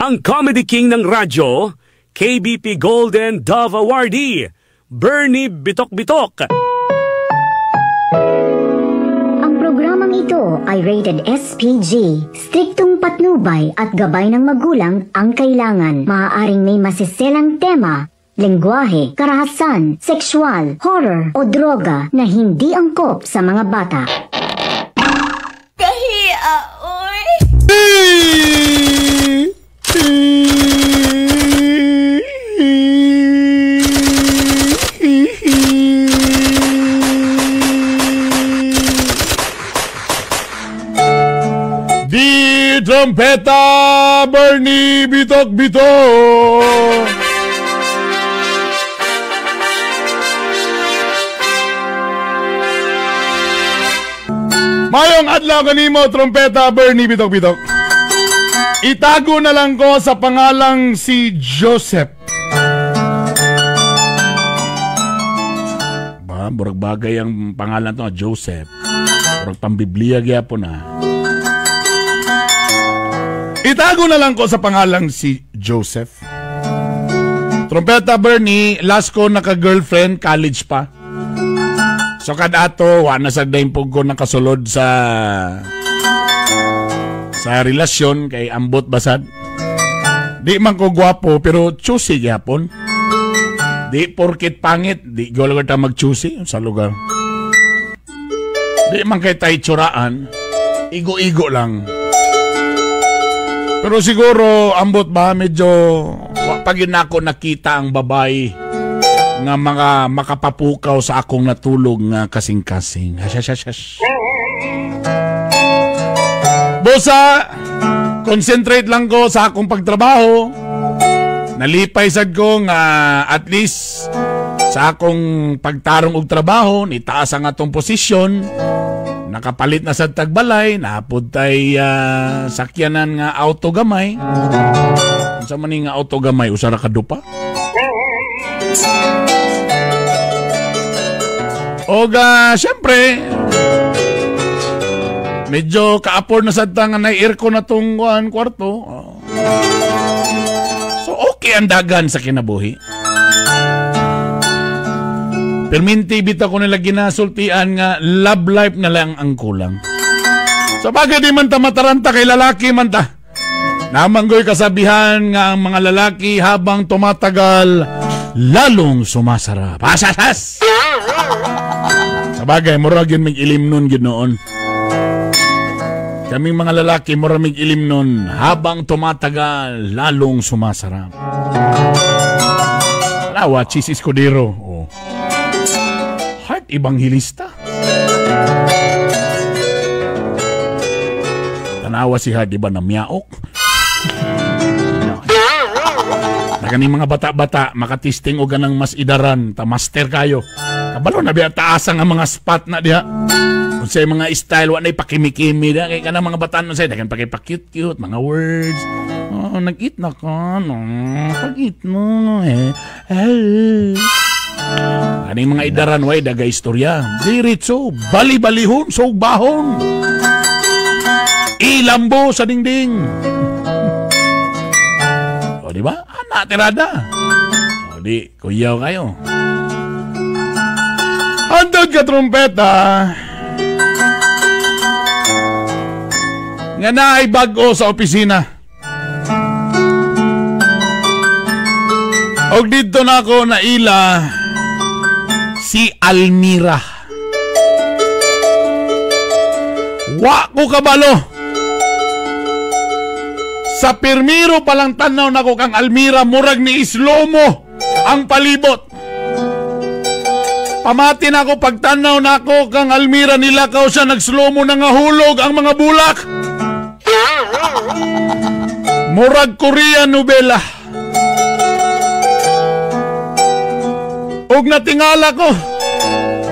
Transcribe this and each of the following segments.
ang Comedy King ng radyo, KBP Golden Dove Awardee, Bernie Bitok-Bitok. Ang programang ito ay rated SPG. Striktong patnubay at gabay ng magulang ang kailangan. Maaaring may masiselang tema, lengguwahe, karahasan, sexual, horror o droga na hindi angkop sa mga bata. Kahiya, oy! Di trompeta, Bernie Bitok-Bitok. Mayong adlaw kanimo, trompeta, Bernie Bitok-Bitok. Itago na lang ko sa pangalang si Joseph. Ba, burag bagay ang pangalan to, Joseph. Burag pambiblia gyapon na. Itago na lang ko sa pangalang si Joseph. Trompeta, Bernie, last ko naka-girlfriend, college pa. So kadato, wala sa daimpog ko nakasulod sa relasyon kay ambot basad. Di man ko gwapo pero choosy gyapon. Di porkit pangit, di go lang ta mag-choosy sa lugar. Di man kay tay tsuraan, igo-igo lang. Pero siguro ambot ba medyo pag nako nakita ang babae nga mga makapapukaw sa akong natulog nga kasing-kasing. Hash. Bosa, concentrate lang ko sa akong pagtrabaho. Nalipay sad ko nga at least sa akong pagtarong og trabaho, nitaas ang atong posisyon. Nakapalit na sa tagbalay, napod tay sakyanan nga auto gamay. Unsa man nga auto gamay, usara ka dupa? Oga, syempre, medyo ka-afford na sa nga na aircon na tong kwarto. So, okay ang dagan sa kinabuhi. Perminti bita ko nila ginasultian nga love life na lang ang kulang. So, bagay di man ta mataranta kay lalaki man ta. Namanggoy kasabihan nga ang mga lalaki habang tumatagal, lalong sumasarap. Pasasas! Sabagay, murag yun mag-ilim nun ginoon. Kaming mga lalaki, murag mag-ilim nun. Habang tumatagal, lalong sumasarap. Alawa, Chis Escudero. Oh. Heart Evangelista. Tanawa si Heart, diba na miyaok? Naganing mga bata-bata, makatisting o ganang mas idaran, ta-master kayo. Kabalo na biya taasang ang mga spot na diha. Kung sa'yo mga style, wala na ipakimi-kimi diha. Kaya ka na mga bata nun sa'yo, dagan pakipakute-cute, mga words. Oh, nag-eat na ka, no? Pag-eat mo, eh. Kaning mga idaran, way, daga istorya. Diritso, bali-balihon, sogbahon. Ilambo sa dingding. O, di ba? Anak, tirada. O, di, kuyaw kayo. Hantod ka, trompeta. Nga na ay bago sa opisina. Og dito na ako naila si Almira. Wa ko kabalo. Sa pirmiro palang tanaw na ko kang Almira, murag ni Islomo ang palibot. Pamati na ako pagtanaw na ako kang Almira, nilakaw siya, nagslomo na nga hulog ang mga bulak. Murag Korean novela. Og natingala ko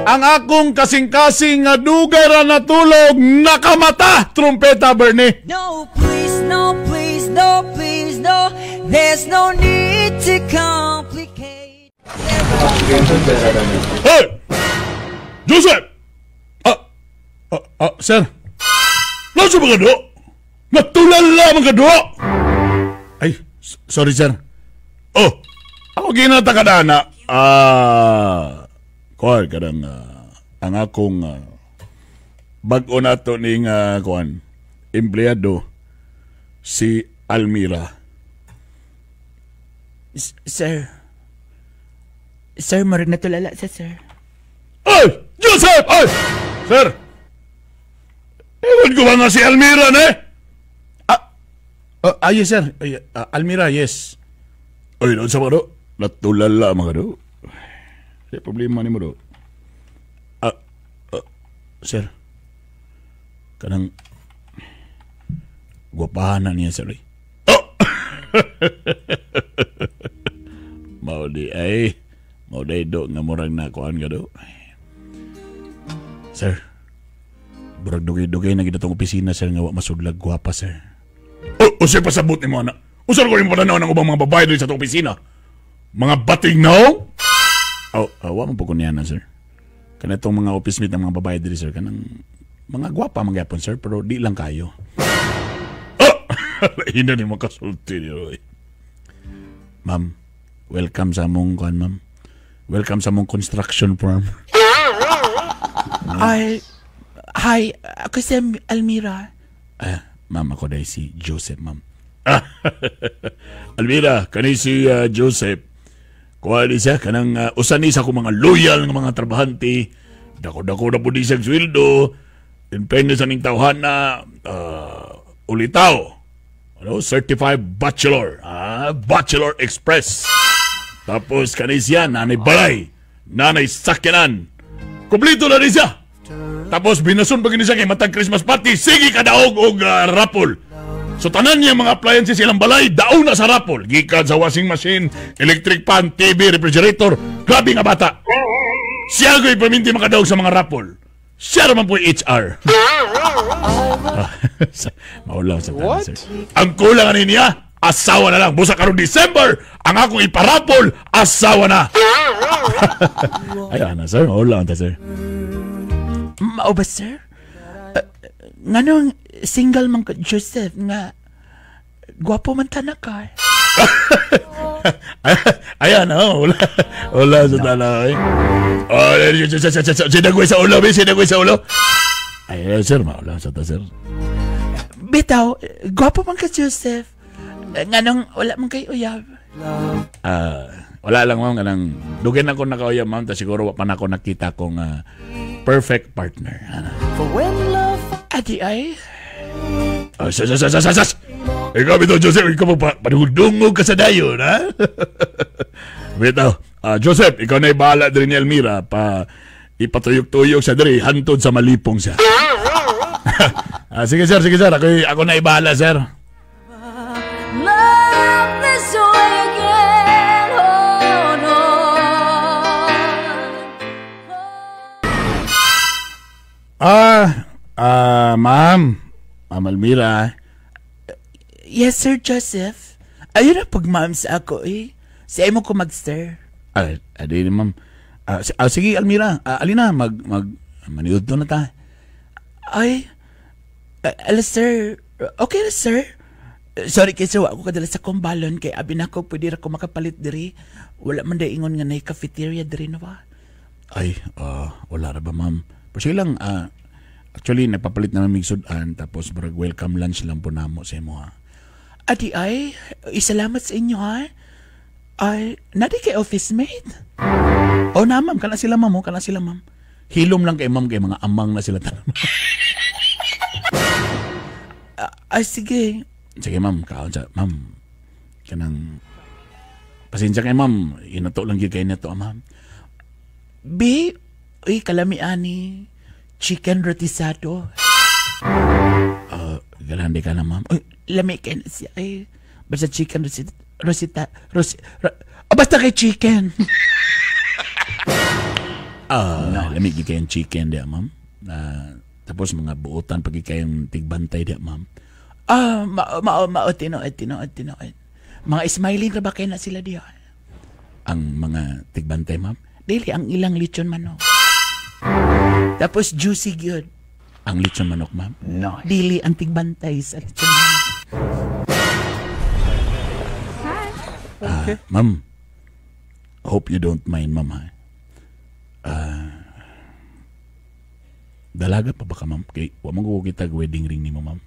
ang akong kasing-kasing nga dugay ra natulog, nakamata, trompeta, Bernie. No, please, no, please, no, please, no. There's no need to complicate. Hey! Joseph! Sir? Nasa mga do? Natulala mga do? Ay, sorry sir. Oh, ako ginata ka na. Kuan kadang ang akong bag-o na to ning kuan empleyado si Almira. Sir, marig na tulala sa sir. Ay! Joseph! Ay! Sir! Ewan ko ba nga si Almira, ne? Yes, sir. Almira, yes. Ay, doon sa mga do. Natulala mga do. May problema ni mo do. Sir. Kanang gwapahan na niya, sir. Oh! Maudi ay. Maudi do nga murang nakuhaan ka do. Sir. Burag dugay-dugay na gidatong opisina, sir, nga wa masudlag gwapa, sir. O sir, pasabot ni mo, anak. Usar ko yung pananaw ng ubang mga babae doon sa itong opisina. Mga bating now? Wa mo po ko niyan, sir. Kana itong mga office mate ng mga babae doon, sir. Kanang mga gwapa mangyapon, sir, pero di lang kayo. Hindi ni makasulti niyo. Ma'am, welcome sa mong kuan, ma'am. Welcome sa mong construction firm. Hi, ako si Almira. Ma'am, ako dahil si Joseph, ma'am. Almira, kanay si Joseph. Kuha di siya, kanang usanis ako mga loyal ng mga trabahante. Dako-dako na po di siya sweldo. Depende sa ning tawhan na ulitaw. Certified Bachelor. Bachelor Express. Tapos kanay siya, nanay balay. Nanay sakyanan. Kumplito na di siya. Tapos binasun pag siya kay matag Christmas party, sige ka daog og rapol. So tanan niya mga appliances silang balay, daog na sa rapol. Gikan sa washing machine, electric fan, TV, refrigerator. Grabe nga bata. Siya ko'y paminti makadaog sa mga rapol. Siya naman po yung HR. Maulaw sa tanan, sir. Ang kulang niya, asawa na lang. Busa karong December, ang akong iparapol, asawa na. Ayan na, sir. Maulaw ta, sir. Mao ba, sir? Nganong single man ka, Joseph, nga gwapo man ta na ka. Ayan, wala sa tanay. Sinagway sa ulo, sinagway sa ulo. Ayan, sir, wala sa ta, sir. Bitaw, gwapo man ka, Joseph. Nganong wala man kay uyab. Wala lang, ma'am, kanang dugin ako nakauyab, ma'am, ta siguro pa na ako nakita kong perfect partner. Adi ay? Sas! Ikaw, bitaw, Joseph, ikaw pa panudungog ka sa dayon, ha? Bitaw, Joseph, ikaw na ibahala din ni Almira pa ipatuyok-tuyok sa diri, hantod sa malipong siya. Sige, sir. Ako na ibahala, sir. Love this way again, oh no. Ma'am Almira. Yes, Sir Joseph. Ayun na pag-ma'am sa ako eh. Sa mo ko mag-sir. Adi ma'am. Sige, Almira. Alina, maniud to na ta. Ay, sir. Okay na, sir. Sorry kay sir, ako kadala sa kumbalon kay abi na ko pwede ra ko makapalit diri. Wala man day ingon nga nay cafeteria diri na ba? Ay, wala ra ba, ma'am? Pero sige lang, actually, nagpapalit naman migsudan, tapos barag welcome lunch lang po namo sa imo, ha? Adi ay, isalamat sa inyo, ha? Ay, nadi kay office mate? Oh, na, ma'am, kana sila, ma'am, Hilom lang kay ma'am, kay mga amang na sila tanong. Ay, sige. Sige, ma'am, ma'am, kanang, pasensya kay ma'am, inato lang yun kayo neto, ma'am. Uy, kalamiani. Chicken rotisado. Galandi ka na, ma'am. Uy, lami kayo na siya. Ay, basta chicken basta kay chicken. Lamig kayong chicken diya, ma'am. Tapos mga buutan pag kayong tigbantay diya, ma'am. Tinood. Mga smiling na ba kayo na sila diya? Ang mga tigbantay, ma'am? Dili, ang ilang lechon manok. Tapos juicy good. Ang lechon manok, ma'am? No. Dili ang tigbantay sa lechon manok. Okay. Ma'am, hope you don't mind, ma'am, ha? Dalaga pa ba ka, ma'am? Kay, wa mo ko kita wedding ring ni mo, ma'am.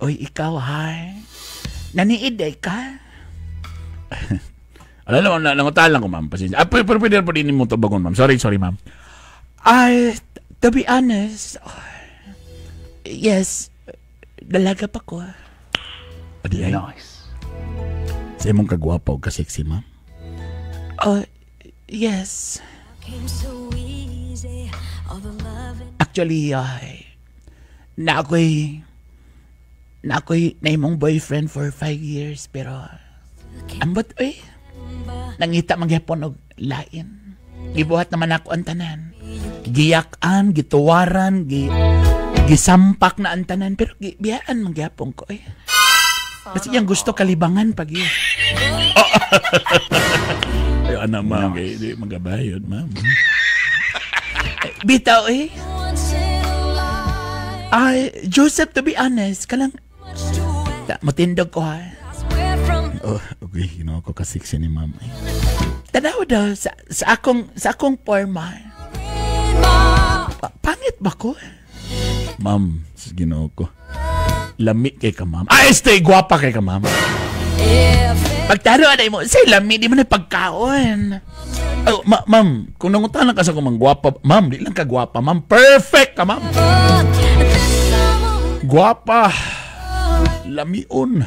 Oy, ikaw, ha? Naniid ay ka? Alam mo, nangutal lang ko, ma'am. Pasensya. Pero pwede po din mo to bagon, ma'am. Sorry, ma'am. To be honest, yes, dalaga pa ko. Adi ay. Nice. Sa imong kagwapa o ka-sexy, ma'am? Yes. Actually, na ako'y na imong boyfriend for 5 years, pero ambot, nangita magyapon og lain. Gibuhat naman ako ang tanan. Giyakan, gituwaran, gisampak na ang tanan, pero biyaan magyapon ko, Kasi yung gusto kalibangan pag yun. Ay, anak, ma'am, di magabayod, ma'am. Bitaw, Joseph, to be honest, kalang matindog ko, ha? Oh, okay, ko ka-sexy ni ma'am. Tanaw daw, sa akong forma, pangit ba ko? Ma'am, ginoo ko. Lami kay ka, ma'am. Stay gwapa kay ka, ma'am. Pagtaro, anay mo, say lami, di mo na pagkaon. Oh, ma'am, kung nangutanan ka sa kumang gwapa, ma'am, di lang ka gwapa, ma'am. Perfect ka, ma'am. Gwapa. Lamion.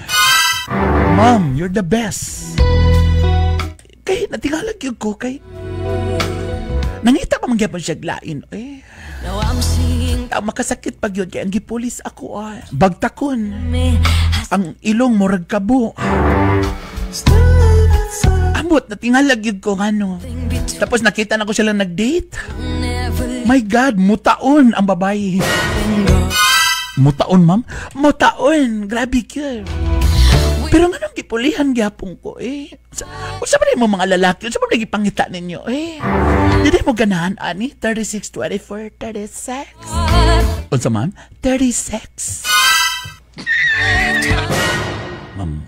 Ma'am, you're the best. Kay, natingalag yun ko, kay. Nangita pa mangyapon siya glain, makasakit pag yun, kaya ang gipulis ako, bagtakon. Ang ilong mo ragkabo. Amot, natingalag yun ko, Tapos nakita na ko sila nag-date. My God, mutaon ang babae. Mutaon, ma'am? Mutaon, grabe ka. Pero nga nang gipulihan gyapon ko, Usa ba mo mga lalaki? Usa ba nagipangita ninyo, Dili mo ganahan, ani? 36, 24, 36. Unsa, ma'am? 36. Ma'am,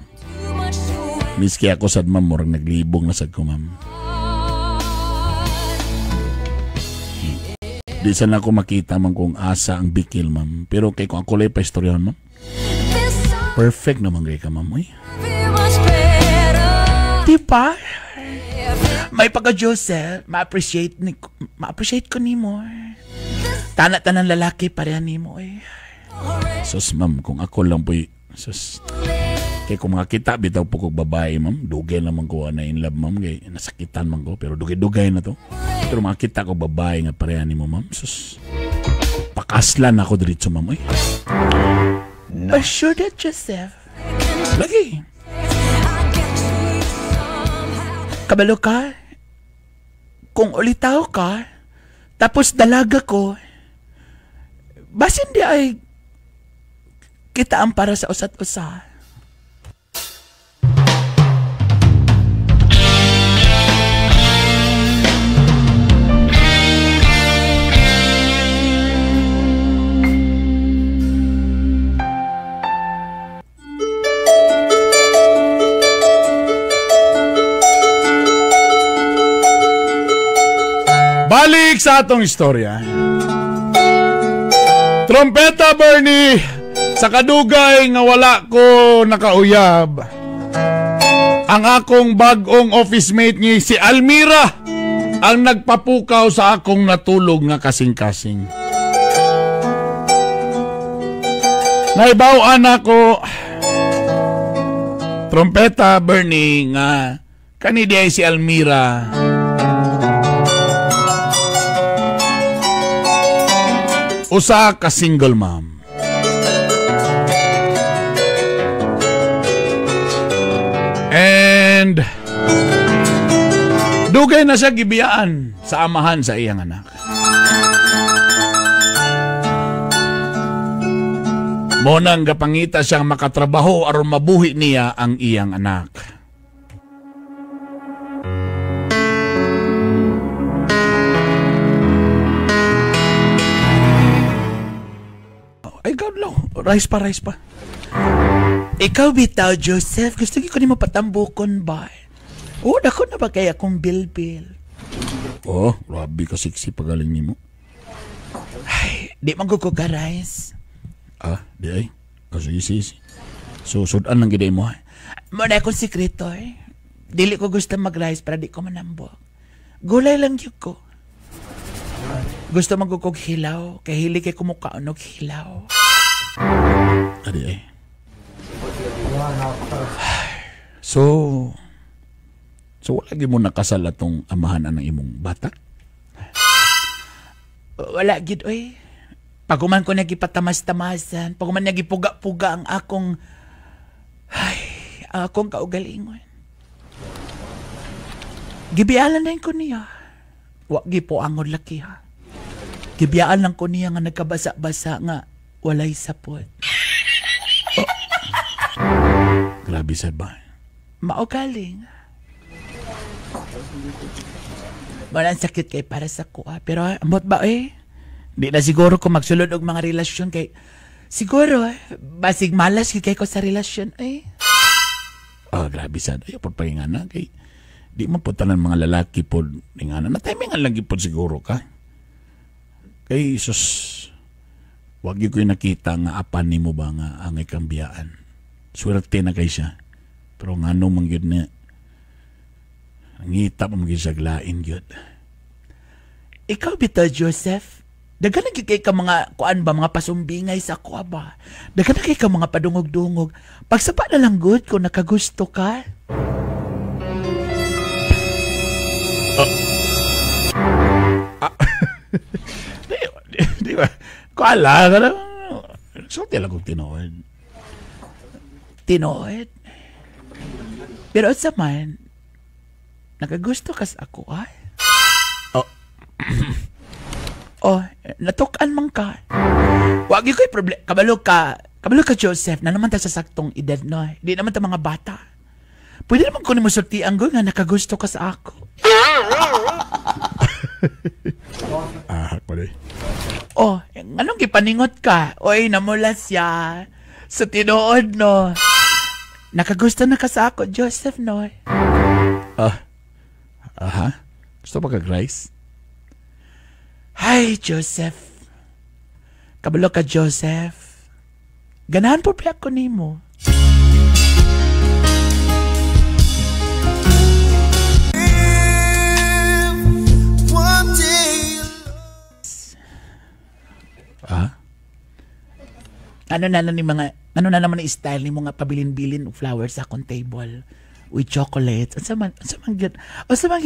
miski ako sad, ma'am, murag naglibong na sad ko, ma'am. Di sana ako makita man kung asa ang bikil, ma'am. Pero kay kung ako lay pa istoryahan, ma'am. Perfect naman kay ka, ma'am. Diba? May pagka-Joseph, ma-appreciate ko ni mo. Tanan lalaki pareha ni mo, Sus, ma'am, kung ako lang po, sus. Kaya kung makakita, bitaw po kong babae, ma'am. Dugay naman ko na in love, ma'am. Kaya nasakitan man ko, pero dugay na to. Pero makakita ko babae nga pareha ni mo, ma'am. Sus, pakaslan ako diretso, ma'am. No. Sure that, Joseph. Lagi. Kabalo ka, kung ulitaw ka, tapos dalaga ko, basin di ay kitaan para sa usat-usa. Balik sa atong istorya. Trompeta, Bernie, sa kadugay nga wala ko nakauyab. Ang akong bagong office mate ni si Almira ang nagpapukaw sa akong natulog nga kasing-kasing. Naibawan ako, Trompeta, Bernie, nga kanidi ay si Almira. Usa ka single mom. And dugay na siya gibiyaan sa amahan sa iyang anak. Monang gapangita siyang makatrabaho aron mabuhi niya ang iyang anak. Ay, God, no. Rice pa. Ikaw bitaw, Joseph. Gusto ko ni mo patambukon ba? Dako na ba kaya akong bilbil? Grabe ka sexy pagaling ni mo. Ay, di magkukugarais. Di ay. Sige. So, sudan lang giday mo. Muna akong sikreto Dili ko gusto mag-rice para di ko manambok. Gulay lang yun ko. Gusto magkukog hilaw, kaya hili kay kumukaon og hilaw. Adi ay. So wala gyud mo nakasal atong amahan ng imong bata? Wala gid Paguman ko niya gipatamas-tamasan, paguman niya gipuga-puga ang akong kaugalingon. Gibialan na ko niya. Wa gipo angod laki ha. Gibiyaan lang ko niya nga nagkabasa-basa nga walay sapot. Grabe sad ba? Mao galing. Walang sakit kay para sa kuha. Pero amot ba di na siguro ko magsulod og mga relasyon kay siguro basig malas kay ko sa relasyon grabe sad. Ayaw po pahingana kay di mo po tanan mga lalaki po ingana. Na timingan lang po siguro ka. Kay sus wag yung ko nakita nga apan ni mo ba nga ang ikambiyaan. Swerte na kay siya. Pero nga nung mangyod na ngita pa mag-isaglain yun. Ikaw bita, Joseph? Dagan na kay ka mga kuan ba, mga pasumbingay sa kuha ba? Dagan na kay ka mga padungog-dungog. Pagsapa na lang good kung nakagusto ka. Di ba? Kuala ka na. Sorte lang kong tinood. Tinood? Pero sa man, nakagusto ka sa ako natukan man ka. Wag ko'y problem. Kabalo ka, Joseph, na naman ta sa saktong edad, no? Di naman ta mga bata. Pwede naman ko ni mo sultian ko nga nakagusto ka sa ako. Pwede. Anong gipaningot ka? Namula siya. Sa tinuod, no? Nakagusto na ka sa ako, Joseph, no? Gusto ba kag-rice? Hi, Joseph. Kabalo ka, Joseph. Ganahan po pa ako nimo. Ano na naman ang style ni mga pabilin-bilin og flowers sa akong table with chocolates. Asa man gyud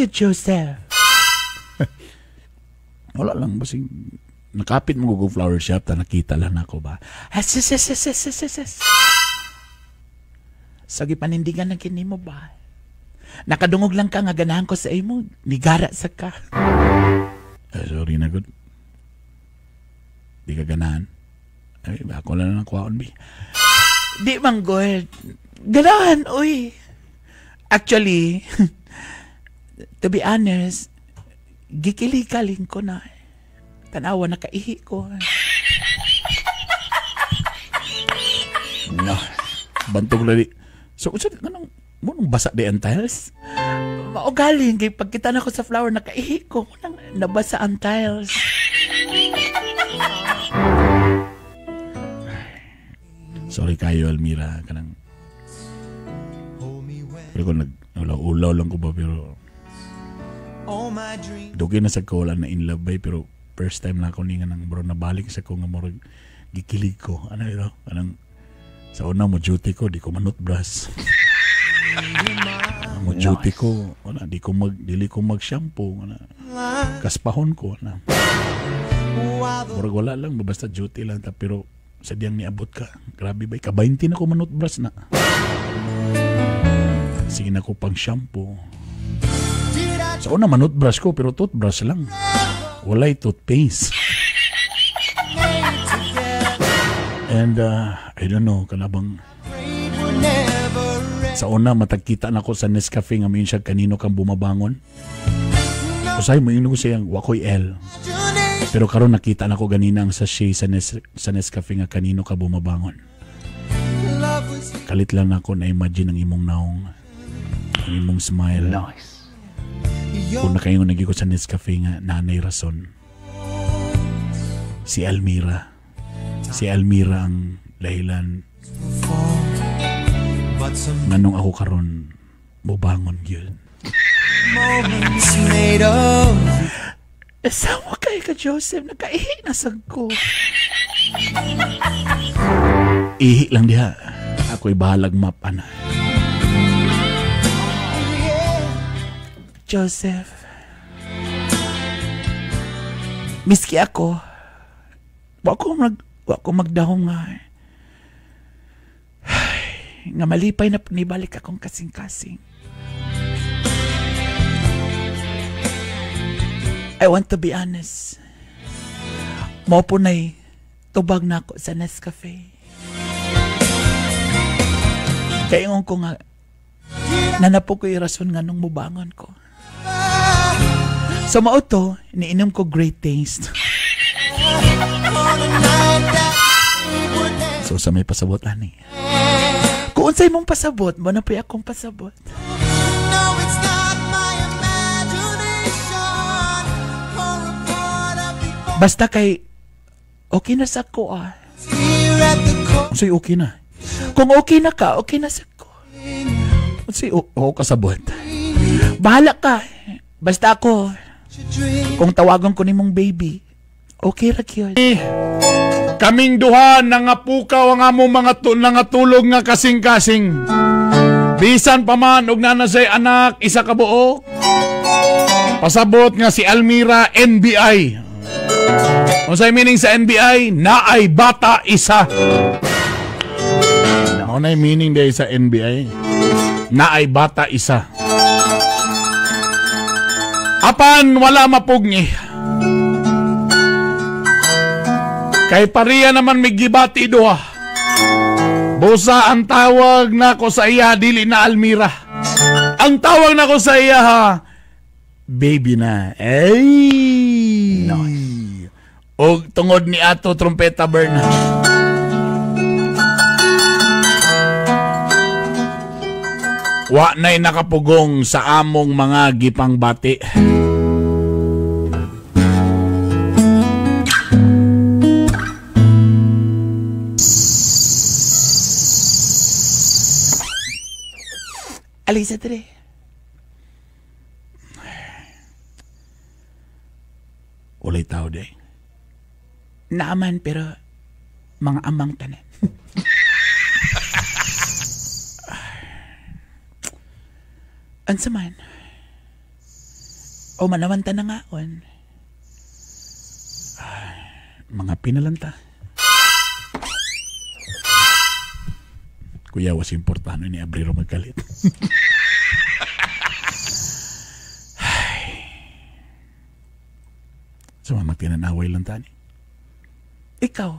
Joseph. Wala lang basing nakapit mo go flower shop ta nakita lang ako ba. Sagi panindigan na kini mo ba? Nakadungog lang ka nga ganahan ko sa imo, nigara sa ka. Sorry na good. Di ka ganahan. Ay, ako lang ang kuhaon, bi. Di man, good. Ganahan, uy. Actually, to be honest, gikilikaling ko na. Tanawa na kaihi ko. No, bantog lali. So, anong basa di ang tiles? Maugaling, kay pagkita na ko sa flower, nakaihi ko. Nabasa ang tiles. Sorry kayo, Almira. Kanang pero kung nag-ulaw lang ko ba, pero dugi na sa ko, wala na in love ba, pero first time na ako nga nang bro, nabalik sa ko nga morag gikilig ko. Ano ito? Kanang sa una mo duty ko, di ko manutbrush. Mo duty ko, wala, dili ko mag-shampoo. Wala. Kaspahon ko. Wala. Morag wala lang, basta duty lang. Pero sadyang niabot ka. Grabe ba? Ka-20 na ko manutbrush na. Sige na ko pang shampoo. Sa una manutbrush ko, pero toothbrush lang. Walay toothpaste. And I don't know, kanabang sa una matagkita na ko sa Nescafe nga mayon siya kanino kang bumabangon. Usay mo ko siyang wakoy L. Pero karon nakita na ko ganina ang sachet sa Nescafe nga kanino ka bumabangon. Kalit lang ako na imagine ang imong naong, ang imong smile. Nice. Kung nakaingon nagi ko sa Nescafe nga nanay rason. Si Almira. Si Almira ang dahilan nganong ako karon bubangon yun. Moments made of. Asawa kayo ka, Joseph. Nagkaihi na sag ko. Ihi lang diha. Ako'y bahalag map, ana. Joseph. Miski ako. Wa ko magdahong nga. Nga malipay na panibalik akong kasing-kasing. I want to be honest. Mo po na'y tubag na ako sa Nescafe. Kaingon ko nga, nanapo ko yung rason nga nung mubangon ko. So mauto, iniinom ko Great Taste. So sa may pasabot, ani. Kung unsay mong pasabot, mo na po akong pasabot. Basta kay okay na sa ko Unsay okay na? Kung okay na ka, okay na sa ko. Unsay oo kasabot? Bahala ka. Basta ako, kung tawagan ko ni mong baby, okay ra gyud. Kaming duha nangapukaw ang among mga tulog nga kasing-kasing. Bisan pa man og nanasay anak isa ka buok. Pasabot nga si Almira NBI. Unsay meaning sa NBI? Naay bata isa. Naunay meaning day sa NBI. Naay bata isa. Apan wala mapugni. Kay pariya naman may gibati duha. Busa ang tawag na ko sa iya dili na Almira. Ang tawag na ko sa iya ha, baby na. Ay. Nice. O tungod ni ato trompeta Berna. Wa na'y nakapugong sa among mga gipang bati. Alisa dire. Ulay tao day. Naaman pero mga amang tanan. Ansa man. O manawan ta na nga on. Mga pinalanta. Kuya, was importante ni Abrero magkalit. So, magtinanaway lang tani. Ikaw,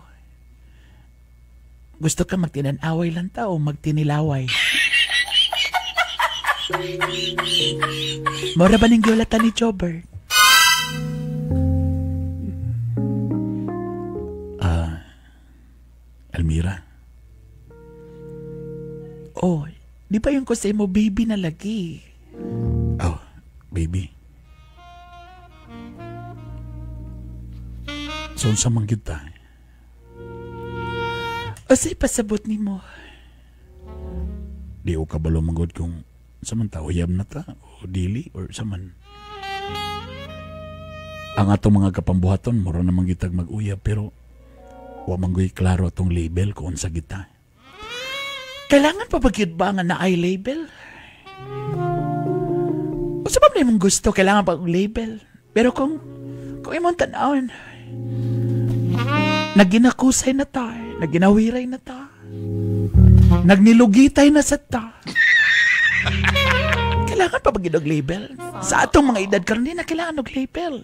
gusto ka magtinanaway lang ta o magtinilaway? Mora ba ning giulata ni Jobber? Almira. Oh, di ba yung ko sa mo baby na lagi? Oh, baby. So, sa manggit ta? O sa'y pasabot ni mo? Di o kabalo manggod kung saman ta, uyab na ta, o dili, or saman. Ang atong mga kapambuhaton, mura namang gitag mag-uyab, pero wa manggoy klaro atong label kung sa gita. Kailangan pa bagid ba nga na ay label? O sa na imong gusto, kailangan pa label. Pero kung imong tanawin, naginakusay na ta, naginawiray na ta, nagnilugitay na sa ta. Kailangan pa bagid og label? Sa atong mga edad karon di na kailangan og label.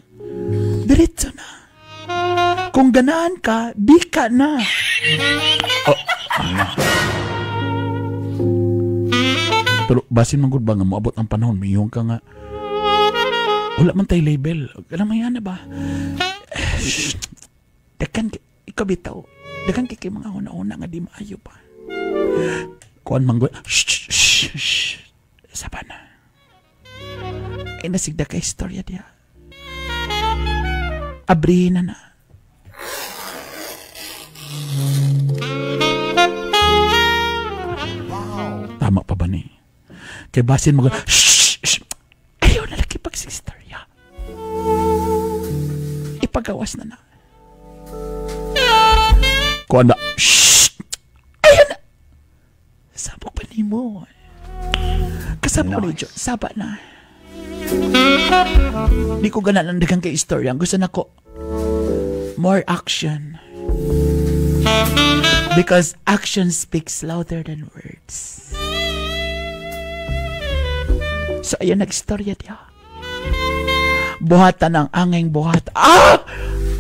Diretso na. Kung ganahan ka, di ka na. Oh, ano? Pero basin man gud ba nga moabot ang panahon, mayong ka nga wala man tay label. Alam mo yan na ba? Dakan ikaw bitaw. Dakan kay mga una-una nga di maayo pa. Kuan manggo. Shh. Saba na. Ay nasigda ka istorya diya. Abrihin na. Tama pa ba ni? Kay basin mo shh. Ayaw na lagi pagsistorya. Ipagawas na. Kuan na. Shh. Ayaw na. Sabok pa ni mo. Kasama ko ni John. Saba na. Di ko ganan ang dagang kay istorya. Gusto na ko more action. Because action speaks louder than words. So, ayan nag-istorya diya. Buhatan ang anging buhat.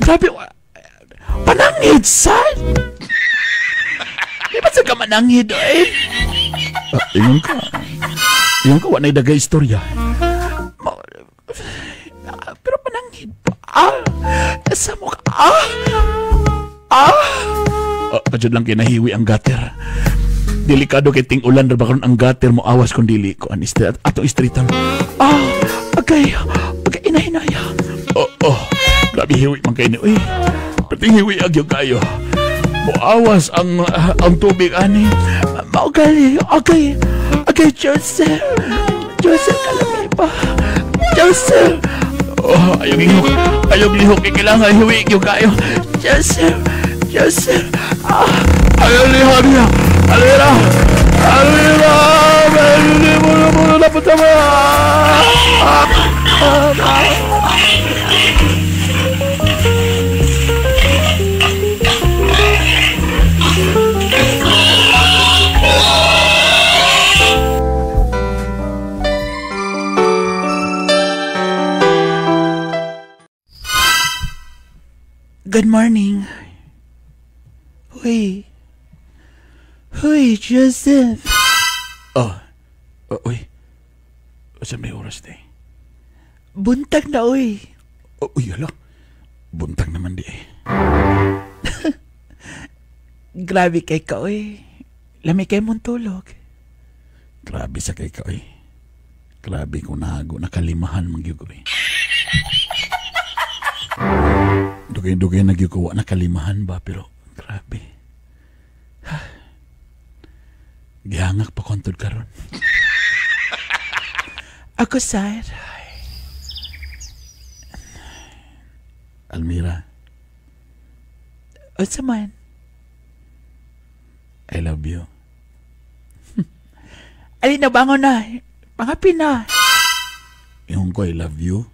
Grabe. Panangid, son! Di ba sa ka manangid, eh? Ingon ka. Wanay daga istorya. Pero panangid pa. Nasa mo ka. Kadyo lang kinahiwi ang gater. Delikado kay ting ulan ra bakon ang gater mo awas kung dili ko anistre ato istritan. Okay, inahinaya. Grabe hiwi man kay ni. Uy, pati hiwi agyo kayo. Mo awas ang tubig ani. Okay, Joseph, kalami pa. Joseph. Ayog lihok kailangan hiwi agyo kayo. Joseph. Ayaw lihok niya. Alira! Hindi mo dapat sama! Good morning. Hoy, Joseph. Uy. Saan may oras na eh? Buntag na, uy. Uy, ala. Buntag naman di eh. Grabe kay ka, uy. Lami kay mong tulog. Grabe sa kay ka, uy. Grabe kung nakalimahan magyugo eh. Dugay-dugay nagyugo nakalimahan ba, pero grabe. Gihangak pa kontod karon. Ako sad. Almira. O sa man? I love you. Alin na bangon na. Pangapin na. Yung ko I love you.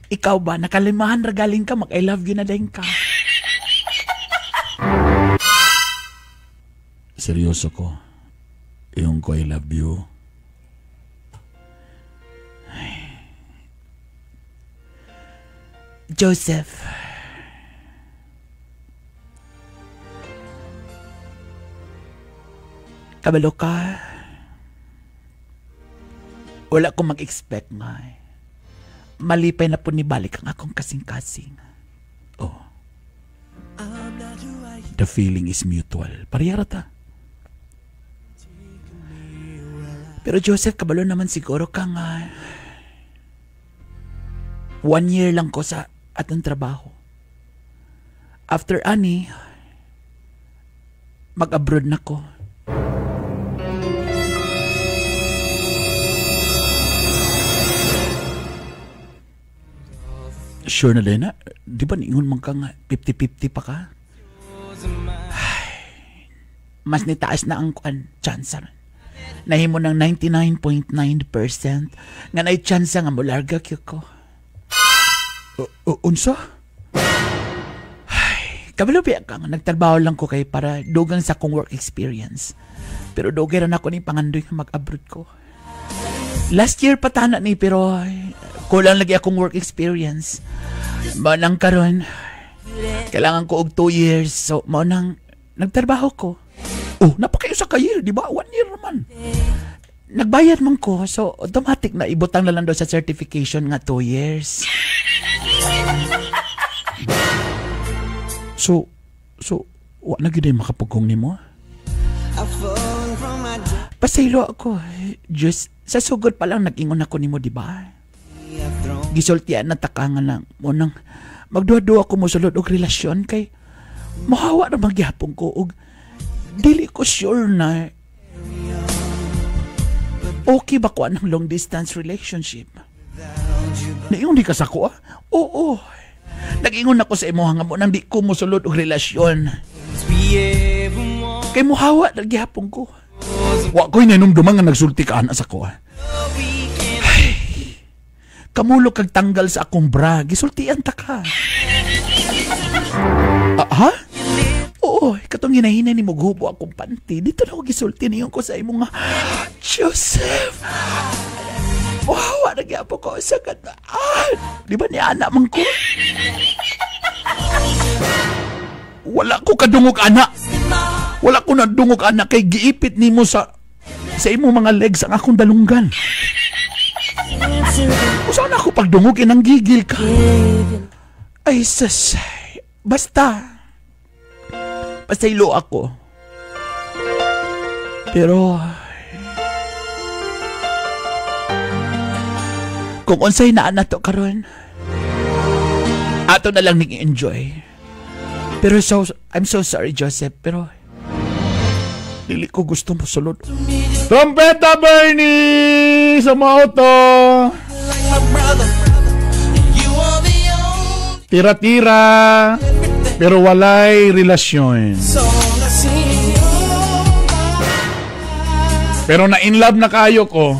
Ikaw ba, nakalimahan ragaling ka, mag-I love you na din ka. Seryoso ko. Yung ko I love you. Joseph. Kabalo ka. Wala ko mag-expect nga eh. Malipay na po ni balik ang akong kasing-kasing. Oh. The feeling is mutual. Pariyara ta. Pero Joseph, kabalo naman siguro ka nga. 1 year lang ko sa atong trabaho. After ani, mag-abroad na ko. Sure na Lena? Di ba niingon man ka nga 50-50 pa ka? Ay, mas nitaas na ang chance. Nahimo ng 99.9% nga na'y chance nga mularga kyo ko. Unsa? Ay, kabalo biya ka nga nagtrabaho lang ko kay para dugang sa kong work experience. Pero dugay rin ako ni pangandoy nga mag-abroad ko. Last year patana ni pero kulang lagi akong work experience. Manang karon kailangan ko og 2 years. So mao nang nagtrabaho ko. Oh, napakayo sa kayo, di ba? 1 year naman. Nagbayad man ko, so automatic na ibutang na lang daw sa certification nga 2 years. So, wa na gid makapugong nimo? Pasaylo ako. Diyos, sa sugod pa lang nag-ingon ako nimo, di ba? Gisultian na takangan lang. Munang, magduwa-duwa ko mo sulod og relasyon kay mahawa na magyapon ko og dili ko sure na okay ba ko ang long distance relationship. Naingon di ka sa ko, ah? Oo. Nag-ingon ako sa imo nga mo nang di ko mosulod og relasyon. Kay muhawa na gyapon ko. Wa ko'y nanumduman nga nagsulti ka ana sa ko. Ay, kamulok kag tanggal sa akong bra. Gisultian ta ka. Ha? Oo, katong hinahinay ni mo gubo akong panty. Dito na ako gisulti niyon ko sa imo nga, Joseph. Wow, nagyapo ko sa kataan. Di ba ni anak man ko? Wala ko kadungog anak. Wala ko nadungog anak kay giipit nimo sa imo mga legs ang akong dalunggan. Saan ako pagdungog inang gigil ka? Ay, sasay. Basta. Pasaylo ako. Pero kung unsay naa nato karon, ato na lang ning-enjoy. Pero I'm so sorry, Joseph, pero dili ko gusto mo sulod. Trompeta, Bernie! Sa mauto! Tira-tira, pero walay relasyon. Pero na-in love na kayo ko.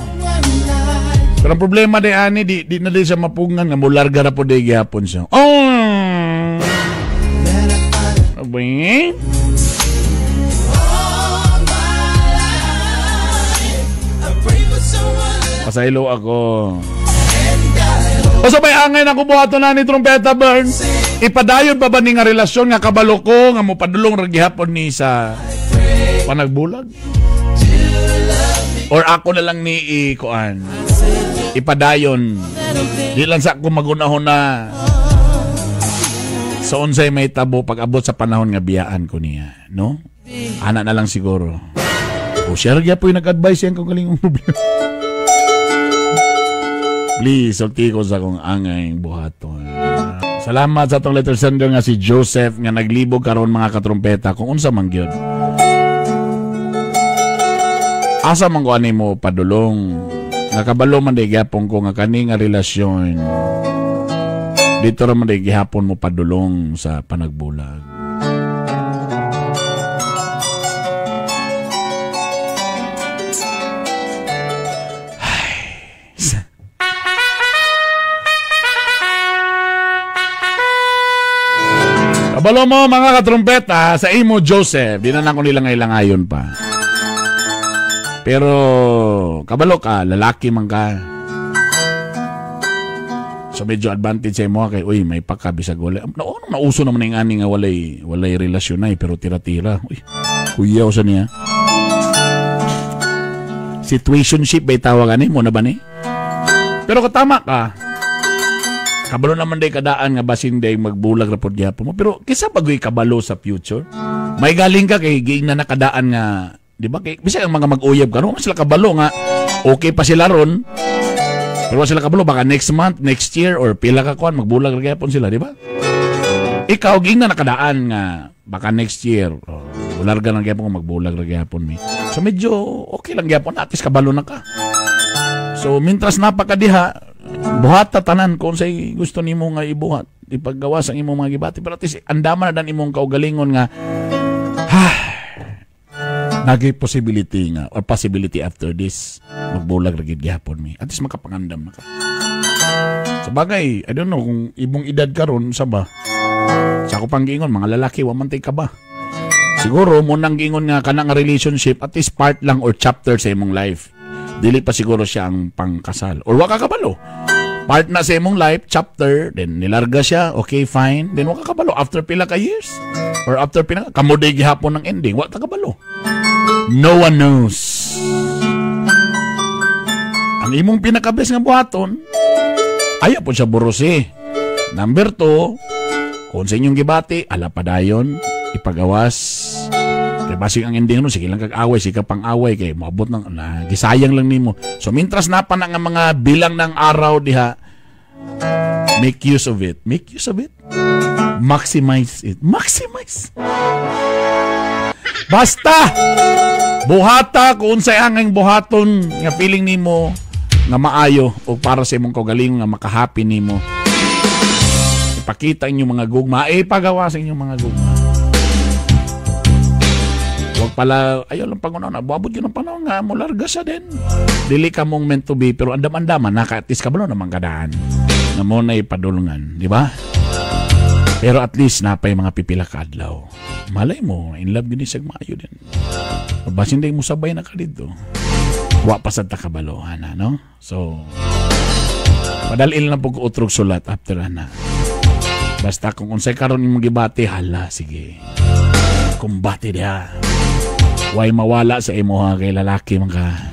Pero ang problema de ani, di na di siya mapungan nga mularga na po de gihapon siya. Oh! Abay? Pasaylo ako. O sabay angay na kubuhato na ni Trompeta Burns. Ipadayon ba ba ni nga relasyon nga kabalo ko nga mo padulong ra gihapon ni sa panagbulag? Or ako na lang ni ikuan ipadayon di lang sa ako magunahon na sa unsay may tabo pag abot sa panahon nga biyaan ko niya, no? Ana na lang siguro. O siya rin po yung nag-advise yan kung galing ang problema. Please, sulti ko sa kong angay buhaton. Salamat sa itong letter sender nga si Joseph nga naglibog karon mga katrumpeta kung unsa man gyud. Asa man ko ani mo padulong. Nakabalo man day gyapon ko nga kani nga relasyon. Dito ra man day gihapon mo padulong sa panagbulag. Kabalo mo mga katrumpeta sa imo Joseph, di na ko nila ngailangayon pa. Pero kabalo ka, lalaki man ka. So medyo advantage sa imo kay uy may pakabisag wala. Nauso naman yung ani nga walay relasyon ay pero tira-tira. Uy, kuyaw sa niya. Situationship bay tawagan mo na ba ni? Pero katama ka. Kabalo naman day kadaan nga basin day magbulag rapod gyapon mo. Pero kisa bagoy kabalo sa future. May galing ka kay giing na nakadaan nga, di ba? Kay bisag ang mga mag-uyab karon, sila kabalo nga okay pa sila ron. Pero sila kabalo baka next month, next year or pila ka kuan magbulag ra gyapon sila, di ba? Ikaw giing na nakadaan nga baka next year. Ularga lang gyapon magbulag ra gyapon mi. So medyo okay lang gyapon at least kabalo na ka. So mintras napakadiha buhat tanan kung say gusto nimo nga ibuhat ipaggawas ang imong mga gibati pero at least andama na dan imong kaugalingon nga nagay possibility nga or possibility after this magbulag ra gid gyapon mi at least makapangandam na ka sa bagay I don't know kung ibong edad karon sa ba sa ako pang giingon mga lalaki wa man tay ka ba siguro mo nang giingon nga kana nga relationship at least part lang or chapter sa imong life. Dili pa siguro siya ang pangkasal. Or waka kabalo. Part na sa imong life, chapter, then nilarga siya, okay, fine. Then waka kabalo. After pila ka years, or after pila, kamuday gihapon ng ending, waka kabalo. No one knows. Ang imong pinakabes nga buhaton, ayaw po siya burusi. Number 2, kung sa inyong gibati, ala padayon, ipagawas, Kaya basig ang ending no, sige lang kag-away, sige pang away kay maabot ng gisayang lang nimo. So mintras na pa nga mga bilang ng araw diha, make use of it. Make use of it. Maximize it. Maximize. Basta buhata kung unsay angay buhaton nga feeling nimo nga maayo o para sa imong kaugalingon nga makahappy nimo. Ipakita inyong mga gugma, ipagawa sa inyong mga gugma. Huwag pala, ayaw lang pangunaw na, buabot yun ang panahon nga, mularga sa din. Dili ka mong meant to be, pero andam-andaman, naka-at-least ka ba naman kadaan na mo na ipadulungan, di ba? Pero at least, napay mga pipila ka adlaw. Malay mo, in love din isang maayo din. Basin din mo sabay na ka dito. Wa pa sa takabalohan, no? So, padalil na po utrog sulat after na. Basta kung unsay karon imong gibati, hala, sige. Kumbati dia. Way mawala sa imo kay lalaki man ka.